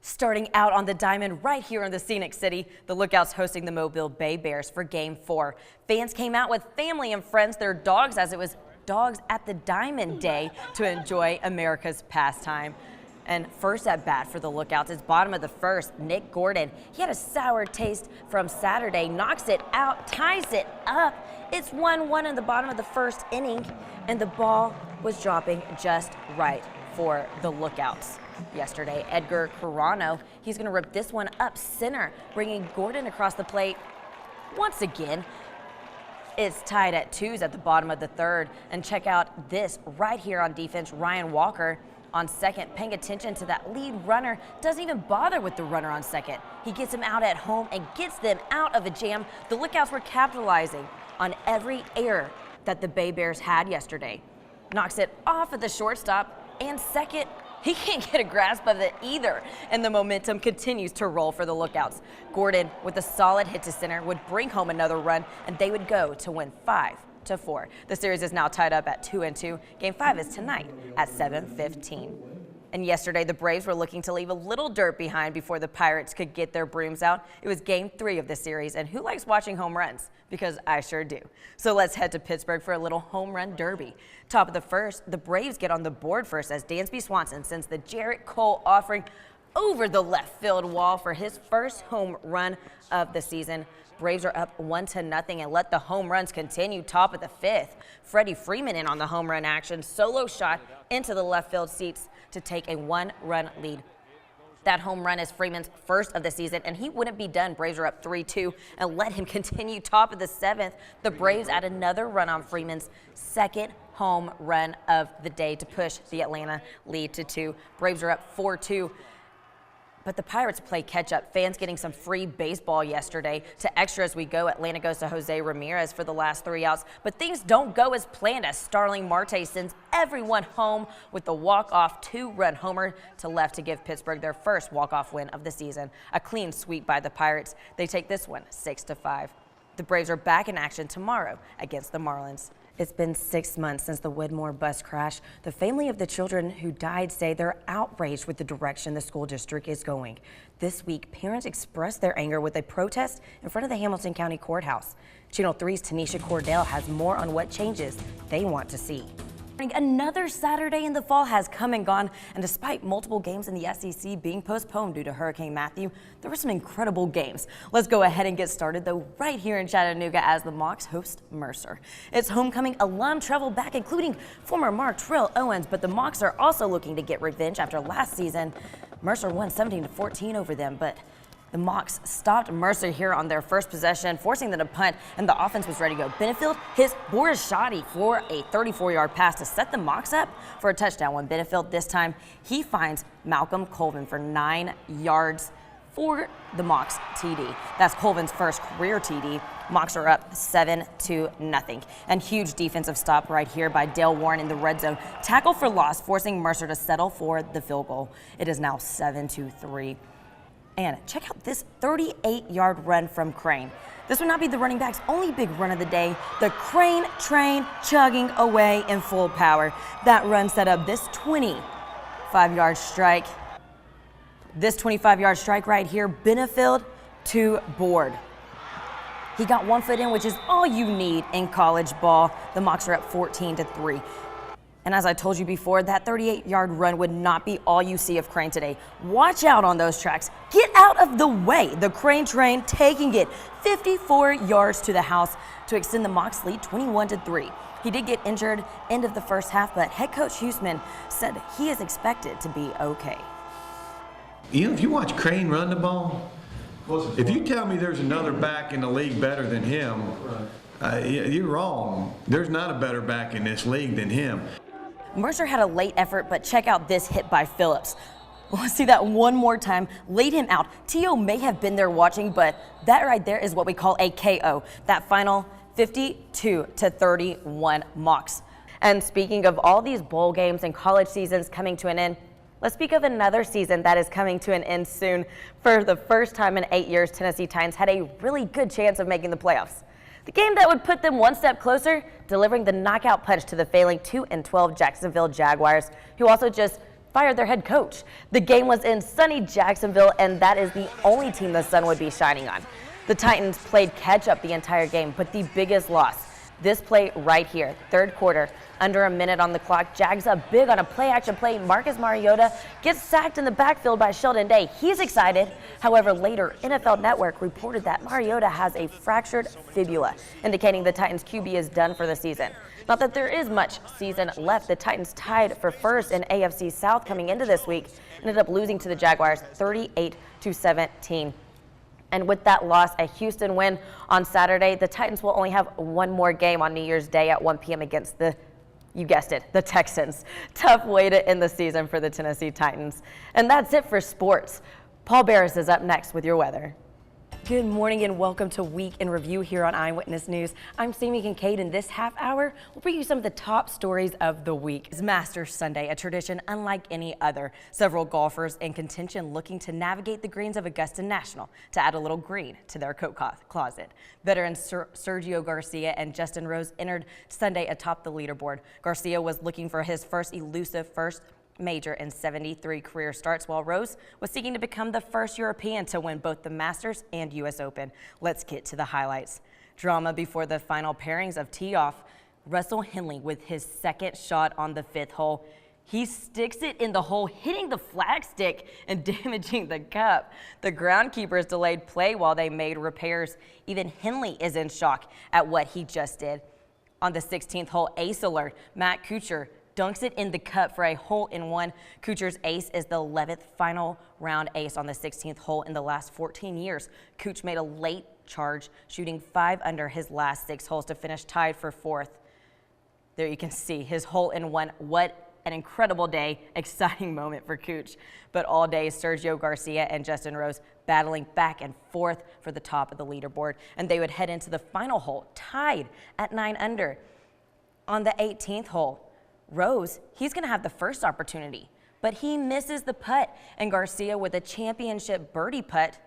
Starting out on the diamond right here in the Scenic City, the Lookouts hosting the Mobile Bay Bears for Game 4. Fans came out with family and friends, their dogs, as it was Dogs at the Diamond Day to enjoy America's pastime. And first at bat for the Lookouts is bottom of the first, Nick Gordon. He had a sour taste from Saturday, knocks it out, ties it up. It's 1-1 in the bottom of the first inning, and the ball was dropping just right for the Lookouts. Yesterday, Edgar Carano, he's going to rip this one up center, bringing Gordon across the plate once again. It's tied at 2s at the bottom of the third. And check out this right here on defense, Ryan Walker on second, paying attention to that lead runner, doesn't even bother with the runner on second. He gets him out at home and gets them out of a jam. The Lookouts were capitalizing on every error that the Bay Bears had yesterday. Knocks it off of the shortstop and second. He can't get a grasp of it either, and the momentum continues to roll for the Lookouts. Gordon, with a solid hit to center, would bring home another run, and they would go to win 5-4. The series is now tied up at 2-2. Game 5 is tonight at 7:15. And yesterday, the Braves were looking to leave a little dirt behind before the Pirates could get their brooms out. It was Game 3 of the series, and who likes watching home runs? Because I sure do. So let's head to Pittsburgh for a little home run derby. Top of the first, the Braves get on the board first as Dansby Swanson sends the Jarrett Cole offering over the left field wall for his first home run of the season. Braves are up 1-0 and let the home runs continue. Top of the fifth, Freddie Freeman in on the home run action. Solo shot into the left field seats to take a 1-run lead. That home run is Freeman's first of the season, and he wouldn't be done. Braves are up 3-2 and let him continue. Top of the seventh, the Braves add another run on Freeman's second home run of the day to push the Atlanta lead to 2. Braves are up 4-2. But the Pirates play catch-up. Fans getting some free baseball yesterday. To extra as we go, Atlanta goes to Jose Ramirez for the last 3 outs. But things don't go as planned as Starling Marte sends everyone home with the walk-off 2-run homer to left to give Pittsburgh their first walk-off win of the season. A clean sweep by the Pirates. They take this one 6-5. The Braves are back in action tomorrow against the Marlins. It's been 6 months since the Widmore bus crash. The family of the children who died say they're outraged with the direction the school district is going. This week, parents expressed their anger with a protest in front of the Hamilton County Courthouse. Channel 3's Tanisha Cordell has more on what changes they want to see. Another Saturday in the fall has come and gone, and despite multiple games in the SEC being postponed due to Hurricane Matthew, there were some incredible games. Let's go ahead and get started, though, right here in Chattanooga as the Mocs host Mercer. It's homecoming alum travel back, including former Mark Trill Owens, but the Mocs are also looking to get revenge after last season. Mercer won 17-14 over them, but the Mocs stopped Mercer here on their first possession, forcing them to punt, and the offense was ready to go. Benefield hits Boris Shoddy for a 34-yard pass to set the Mocs up for a touchdown. When Benefield this time, he finds Malcolm Colvin for 9 yards for the Mocs TD. That's Colvin's first career TD. Mocs are up 7-0. And huge defensive stop right here by Dale Warren in the red zone. Tackle for loss, forcing Mercer to settle for the field goal. It is now 7-3. And check out this 38-yard run from Crane. This would not be the running back's only big run of the day. The Crane train chugging away in full power. That run set up this 25-yard strike. This 25-yard strike right here, Benefield to board. He got 1 foot in, which is all you need in college ball. The Mocs are up 14-3. And as I told you before, that 38-yard run would not be all you see of Crane today. Watch out on those tracks. Get out of the way. The Crane train taking it 54 yards to the house to extend the Mocs lead 21-3. He did get injured end of the first half, but head coach Huseman said he is expected to be okay. You know, if you watch Crane run the ball, if you tell me there's another back in the league better than him, you're wrong. There's not a better back in this league than him. Mercer had a late effort, but check out this hit by Phillips. Let's see that one more time. Laid him out. T.O. may have been there watching, but that right there is what we call a KO. That final 52-31 Mocs. And speaking of all these bowl games and college seasons coming to an end, let's speak of another season that is coming to an end soon. For the first time in 8 years, Tennessee Titans had a really good chance of making the playoffs. The game that would put them one step closer, delivering the knockout punch to the failing 2-12 Jacksonville Jaguars, who also just fired their head coach. The game was in sunny Jacksonville, and that is the only team the sun would be shining on. The Titans played catch-up the entire game, but the biggest loss, this play right here, third quarter, under a minute on the clock. Jags up big on a play-action play. Marcus Mariota gets sacked in the backfield by Sheldon Day. He's excited. However, later, NFL Network reported that Mariota has a fractured fibula, indicating the Titans QB is done for the season. Not that there is much season left. The Titans tied for first in AFC South coming into this week, ended up losing to the Jaguars 38-17. And with that loss, a Houston win on Saturday, the Titans will only have one more game on New Year's Day at 1 p.m. against you guessed it, the Texans. Tough way to end the season for the Tennessee Titans. And that's it for sports. Paul Barris is up next with your weather. Good morning and welcome to Week in Review here on Eyewitness News. I'm Sami Kincaid, and this half hour we'll bring you some of the top stories of the week. It's Masters Sunday, a tradition unlike any other. Several golfers in contention looking to navigate the greens of Augusta National to add a little green to their coat closet. Veterans Sergio Garcia and Justin Rose entered Sunday atop the leaderboard. Garcia was looking for his elusive first major in 73 career starts, while Rose was seeking to become the first European to win both the Masters and U.S. Open. Let's get to the highlights. Drama before the final pairings of tee-off. Russell Henley with his second shot on the fifth hole. He sticks it in the hole, hitting the flagstick and damaging the cup. The groundkeepers delayed play while they made repairs. Even Henley is in shock at what he just did. On the 16th hole, ace alert. Matt Kuchar dunks it in the cup for a hole-in-one. Kuchar's ace is the 11th final round ace on the 16th hole in the last 14 years. Kuch made a late charge, shooting 5 under his last 6 holes to finish tied for 4th. There you can see his hole-in-one. What an incredible day, exciting moment for Kuch. But all day, Sergio Garcia and Justin Rose battling back and forth for the top of the leaderboard, and they would head into the final hole tied at 9 under. On the 18th hole, Rose, he's going to have the first opportunity, but he misses the putt, and Garcia with a championship birdie putt,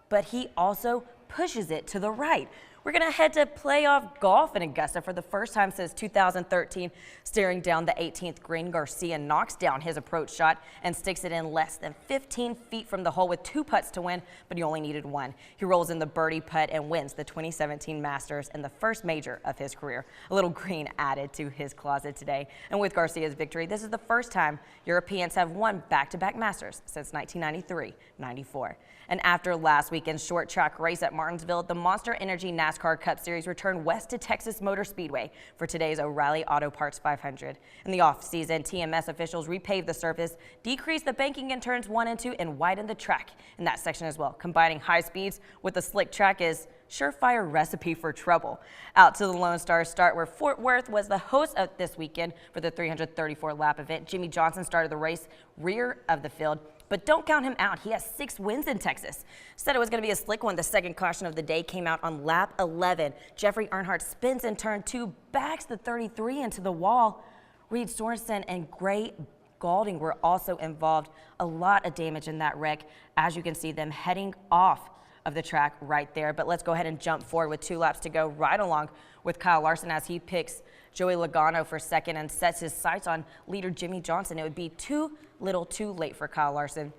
but he also pushes it to the right. We're going to head to playoff golf in Augusta for the first time since 2013. Staring down the 18th green, Garcia knocks down his approach shot and sticks it in less than 15 feet from the hole with 2 putts to win, but he only needed 1. He rolls in the birdie putt and wins the 2017 Masters and the first major of his career. A little green added to his closet today. And with Garcia's victory, this is the first time Europeans have won back-to-back Masters since 1993-94. And after last weekend's short track race at Martinsville, the Monster Energy NASCAR Cup Series returned west to Texas Motor Speedway for today's O'Reilly Auto Parts 500. In the off-season, TMS officials repaved the surface, decreased the banking in turns 1 and 2, and widened the track in that section as well. Combining high speeds with the slick track is surefire recipe for trouble. Out to the Lone Star start, where Fort Worth was the host of this weekend for the 334-lap event. Jimmy Johnson started the race rear of the field. But don't count him out. He has 6 wins in Texas. Said it was going to be a slick one. The second caution of the day came out on lap 11. Jeffrey Earnhardt spins in turn 2, backs the 33 into the wall. Reed Sorensen and Gray Gaulding were also involved. A lot of damage in that wreck, as you can see them heading off of the track right there. But let's go ahead and jump forward with 2 laps to go, right along with Kyle Larson as he picks Joey Logano for second and sets his sights on leader Jimmy Johnson. It would be too little too late for Kyle Larson.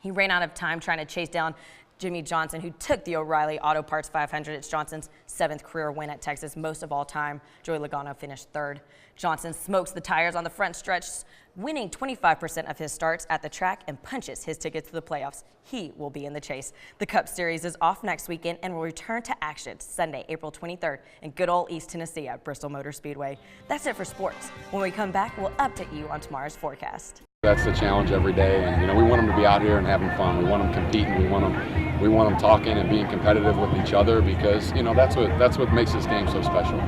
He ran out of time trying to chase down Jimmy Johnson, who took the O'Reilly Auto Parts 500. It's Johnson's 7th career win at Texas, most of all time. Joey Logano finished 3rd. Johnson smokes the tires on the front stretch, winning 25% of his starts at the track and punches his ticket to the playoffs. He will be in the chase. The Cup Series is off next weekend and will return to action Sunday, April 23rd in good old East Tennessee at Bristol Motor Speedway. That's it for sports. When we come back, we'll update you on tomorrow's forecast. That's the challenge every day, and we want them to be out here and having fun. We want them competing. We want them talking and being competitive with each other, because that's what makes this game so special.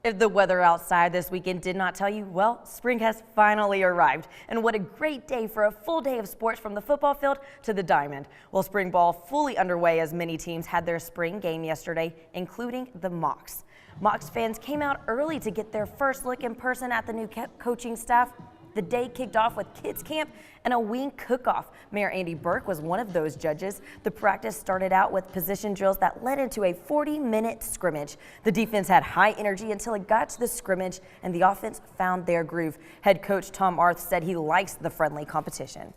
If the weather outside this weekend did not tell you, well, spring has finally arrived. And what a great day for a full day of sports from the football field to the diamond. Well, spring ball fully underway as many teams had their spring game yesterday, including the Mocs. Mocs fans came out early to get their first look in person at the new coaching staff. The day kicked off with kids camp and a wing cook-off. Mayor Andy Burke was one of those judges. The practice started out with position drills that led into a 40-minute scrimmage. The defense had high energy until it got to the scrimmage, and the offense found their groove. Head coach Tom Arth said he likes the friendly competition.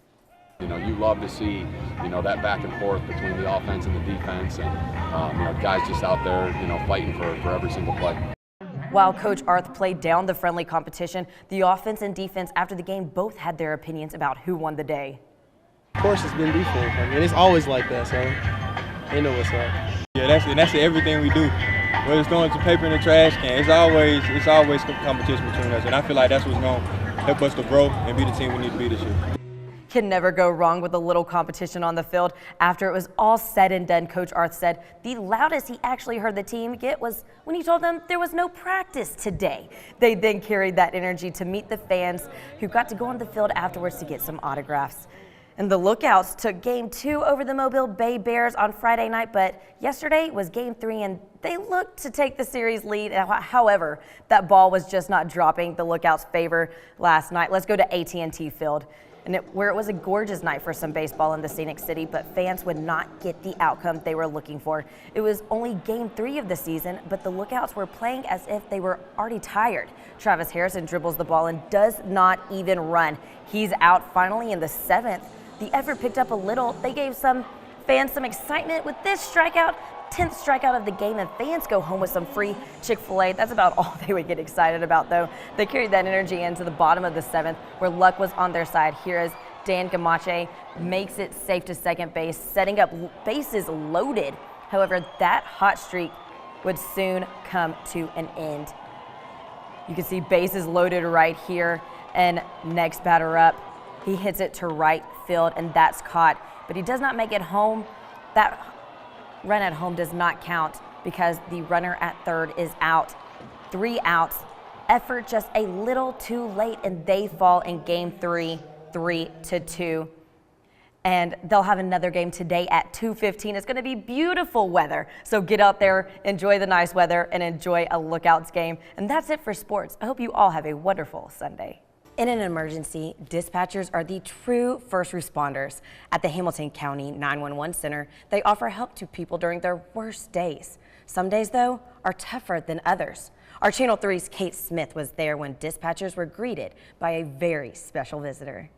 You know, you love to see, you know, that back and forth between the offense and the defense, and you know, guys just out there, you know, fighting for every single play. While Coach Arth played down the friendly competition, the offense and defense after the game both had their opinions about who won the day. Of course, it's been defense. I mean, it's always like that, so they know what's up. Yeah, that's everything we do. Whether it's throwing some paper in the trash can, it's always competition between us, and I feel like that's what's going to help us to grow and be the team we need to be this year. Can never go wrong with a little competition on the field. After it was all said and done, Coach Arth said the loudest he actually heard the team get was when he told them there was no practice today. They then carried that energy to meet the fans who got to go on the field afterwards to get some autographs. And the Lookouts took Game 2 over the Mobile Bay Bears on Friday night, but yesterday was Game 3 and they looked to take the series lead. However, that ball was just not dropping the Lookouts' favor last night. Let's go to AT&T Field. Where it was a gorgeous night for some baseball in the Scenic City, but fans would not get the outcome they were looking for. It was only Game 3 of the season, but the Lookouts were playing as if they were already tired. Travis Harrison dribbles the ball and does not even run. He's out finally in the 7th. The effort picked up a little. They gave some fans some excitement with this strikeout. 10th strikeout of the game, and fans go home with some free Chick-fil-A. That's about all they would get excited about, though. They carried that energy into the bottom of the 7th, where luck was on their side. Here as Dan Gamache makes it safe to second base, setting up bases loaded. However, that hot streak would soon come to an end. You can see bases loaded right here, and next batter up, he hits it to right field, and that's caught. But he does not make it home. That run at home does not count because the runner at third is out. 3 outs. Effort just a little too late, and they fall in Game 3, 3-2. And they'll have another game today at 2:15. It's going to be beautiful weather, so get out there, enjoy the nice weather, and enjoy a Lookouts game. And that's it for sports. I hope you all have a wonderful Sunday. In an emergency, dispatchers are the true first responders. At the Hamilton County 911 Center, they offer help to people during their worst days. Some days, though, are tougher than others. Our Channel 3's Kate Smith was there when dispatchers were greeted by a very special visitor.